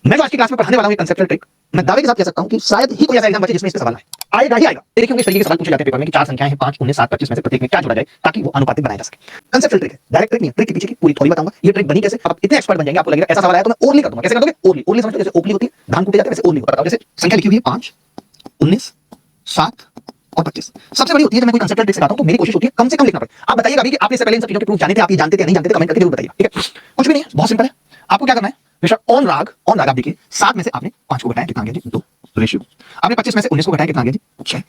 मैं जो आज की क्लास में पढ़ाने वाला हूं कंसेप्चुअल ट्रिक, मैं दावे के साथ कह सकता हूं कि शायद ही कोई ऐसा एग्जाम बचे जिसमें इसका सवाल आएगा ही आएगा। देखिए इस तरीके के सवाल पूछे जाते हैं पेपर में कि चार संख्याएं हैं 5, 19, 7, 25 में से प्रत्येक में क्या जोड़ा जाए ताकि वो अनुपातिक बनाया जा सके। कंसेप्चुअल ट्रिक है, डायरेक्ट ट्रिक नहीं, ट्रिक के पीछे की पूरी थ्योरी बताऊंगा। ये ट्रिक बनी कैसे, आप इतने एक्सपर्ट बन जाएंगे आपको लगेगा ऐसा सवाल आया तो मैं ओरली कर दूंगा। कैसे कर दोगे? ओरली। ओरली समझते हो? जैसे ओपली होती है, धान कूटे जाते हैं, वैसे ओरली होता है। जैसे संख्या लिखी हुई है 5, 19, 7 और 25। सबसे बड़ी होती है जब मैं कोई कंसेप्चुअल ट्रिक सिखाता हूं तो मेरी कोशिश होती है कम से कम लिखना पड़े। आप बताइएगा अभी कि आपने इससे पहले इन सब चीजों के प्रूफ जाने थे, आप ये जानते थे या नहीं जानते थे, कमेंट करके जरूर बताइए। ठीक है, कुछ भी नहीं है, बहुत सिंपल है। आपको क्या करना है, बेशक ऑन राग आप देखिए 7 में से आपने 5 को घटाया, कितना आ गया जी? 2 रेशियो। आपने 25 में से 19 को घटाया, कितना आ गया जी? 6।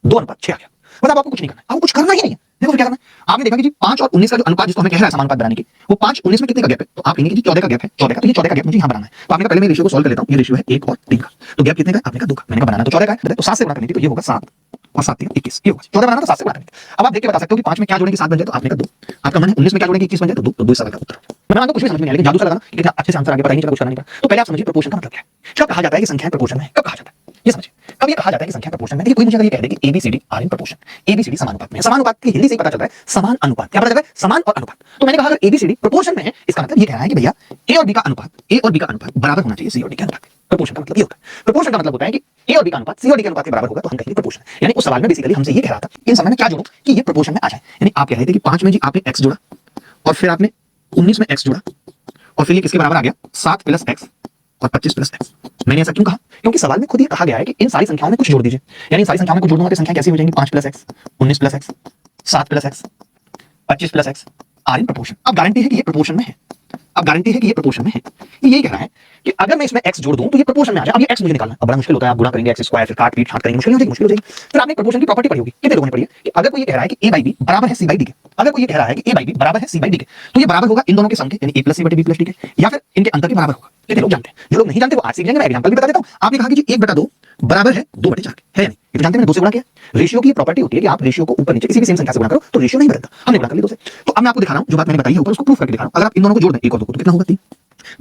2 अनुपात 6 आ गया। मतलब आपको कुछ नहीं करना, आपको कुछ करना ही नहीं है। देखो फिर क्या करना है, आपने देखा कि जी 5 और 19 का जो अनुपात जिसको हमें कह रहा है समानुपात बनाने की, वो 5 19 में कितने का गैप है? तो आप लेंगे कि 14 का गैप है, 14 का, तो ये 14 का गैप मुझे यहां बनाना है। तो आपने कहा पहले मैं रेशियो को सॉल्व कर लेता हूं। ये रेशियो है 1 और 3 का, तो गैप कितने का? आपने कहा 2 का। मैंने कहा बनाना तो 14 का है, तो 7 से गुणा करनी थी, तो ये होगा 7 और 7 3 21, ये होगा 14 बनाना तो 7 से गुणा करनी थी। अब आप देख के बता सकते हो कि 5 में क्या जोड़ेंगे 7 बन जाए, तो आपने कहा 2। आपका मन है 19 में क्या जोड़ेंगे 21 बन जाए, तो 2, तो 2 सवाल का उत्तर। मैं मानता हूं कुछ भी समझ में नहीं आया, लेकिन जादू सा लगा ना कि कितना अच्छे से आंसर आ गया, पता ही नहीं चला, कुछ करना नहीं पड़ा। तो पहले आप समझिए प्रोपोर्शन का मतलब क्या है। जब कहा जाता है कि संख्याएं प्रोपोर्शन में है, कब कहा जाता है ये समझिए। कब ये कहा जाता है कि संख्या प्रोपोर्शन में? देखिए कोई मुझे अगर ये कह दे कि ABCD are in proportion, ABCD समानुपात में है। समानुपात की हिंदी से ही पता चल रहा है समान अनुपात। क्या पता चल रहा है? समान और अनुपात। तो मैंने कहा अगर ABCD प्रोपोर्शन में है, इसका मतलब ये कह रहा है कि भैया A और B का अनुपात, A और B का अनुपात बराबर होना चाहिए C और D के अनुपात के। प्रोपोर्शन का मतलब ये होता है। प्रोपोर्शन का मतलब होता है कि A और B का अनुपात C और D के अनुपात के बराबर होगा, तो हम कहेंगे प्रोपोर्शन। यानी उस सवाल में बेसिकली हमसे ये कह रहा था इन समय में क्या जोड़ो कि ये प्रोपोर्शन में आ जाए। यानी आप कह रहे थे कि 5 में जी आपने x जोड़ा और फिर आपने 19 में x जोड़ा और फिर ये किसके बराबर आ गया? 7 प्लस x और 25 प्लस x। मैंने ऐसा क्यों कहा? क्योंकि सवाल में खुद ही कहा गया है कि इन सारी संख्याओं में कुछ जोड़ दीजिए। यानी इन सारी संख्याओं में कुछ जोड़ूंगा तो संख्या कैसी हो जाएंगी? 5 plus x, 19 plus x, 7 plus x, 25 plus x are in proportion. अब गारंटी है कि ये प्रोपोर्शन में है। अब गारंटी है कि ये प्रोपोर्शन में है। ये यही कह रहा है कि अगर मैं इसमें x जोड़ दूं तो ये प्रोपोर्शन में आ जाए। अब ये x मुझे निकालना अब बड़ा मुश्किल होता है। आप गुणा करेंगे x स्क्वायर, फिर काट पीट छाट करेंगे, मुश्किल हो जाएगी, मुश्किल हो जाएगी। फिर आपने प्रोपोर्शन की प्रॉपर्टी पढ़ी होगी, कितने लोगों ने पढ़ी है कि अगर कोई ये कह रहा है कि a by b बराबर है c by d के, अगर कोई ये कह रहा है कि a by b बराबर है c by d के, तो ये बराबर होगा इन दोनों के सम के, यानी a प्लस c बटे b प्लस d के, या फिर इनके अंतर के बराबर होगा। कितने लोग जानते हैं? जो लोग नहीं जानते वो आज सीख जाएंगे। मैं एग्जांपल भी बता देता हूं। आपने कहा कि जी 1/2 बराबर है 2/4 के, है या नहीं? ये तो जानते हैं, मैंने 2 से गुणा किया। रेशियो की प्रॉपर्टी होती है कि आप रेशियो को ऊपर नीचे किसी भी सेम संख्या से गुणा करो तो रेशियो नहीं बदलता। हमने गुणा कर लिया 2 से। तो अब मैं आपको दिखा रहा हूं जो बात मैंने बताई है ऊपर, उसको प्रूफ करके दिखा रहा हूं। अगर आप इन दोनों को जोड़ दें 1 और 2 तो कितना होगा? 3।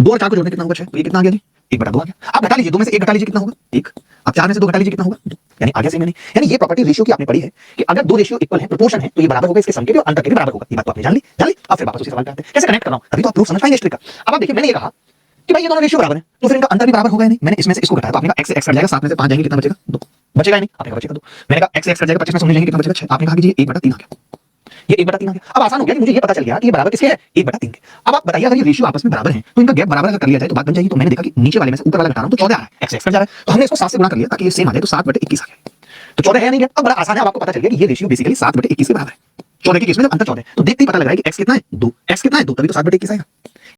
2 और 4 को जोड़ने कितना होगा? 6। तो ये कितना आ गया जी? 1/2 आ गया। आप घटा लीजिए, 2 में से 1 घटा लीजिए, कितना होगा? 1। अब 4 में से 2 घटा लीजिए, कितना होगा? 2। यानी आ गया सेम। यानी ये प्रॉपर्टी रेशियो की आपने पढ़ी है कि अगर दो रेशियो इक्वल है, प्रोपोर्शन है, तो ये बराबर होगा इसके सम के भी और अंतर के भी बराबर होगा। ये बात तो आपने जान ली। अब फिर वापस उसी सवाल पे आते हैं, कैसे कनेक्ट कर रहा हूं, अभी तो आप प्रूफ समझ पाएंगे इस ट्रिक का। अब आप देखिए मैंने ये कहा कि भाई ये दोनों रेशियो बराबर है, तो फिर इनका अंतर भी बराबर होगा या नहीं? मैंने इसमें से इसको घटाया तो आपने कहा x से x कट जाएगा, 7 में से 5 जाएंगे, कितना बचेगा? 2। बचेगा नहीं? आपने कहा बचेगा 2। मैंने कहा x से x कट जाएगा, 25 में से 19 जाएंगे, कितना बचेगा? 6। आपने कहा कि जी 1/3 आ गया। ये 1/3 आ गया। अब आसान हो गया कि मुझे ये पता चल गया कि ये बराबर किसके है? 1/3 के। अब आप बताइए अगर ये रेशियो आपस में बराबर है तो इनका गैप बराबर अगर कर लिया जाए तो बात बन जाएगी। तो मैंने देखा कि नीचे वाले में से ऊपर वाला घटा रहा हूं तो 14 आ रहा है, x से x कट जा रहा है, तो हमने इसको 7 से गुणा कर लिया ताकि ये सेम आ जाए, तो 7/21 आ गया। तो 14 है नहीं गया। अब बड़ा आसान है, अब आपको पता चल गया कि ये रेशियो बेसिकली 7/21 के बराबर है। 14 के केस में जब अंतर 14 है तो देखते ही पता लग रहा है कि x कितना है? 2। x कितना है? 2, तभी तो 7/21 आएगा।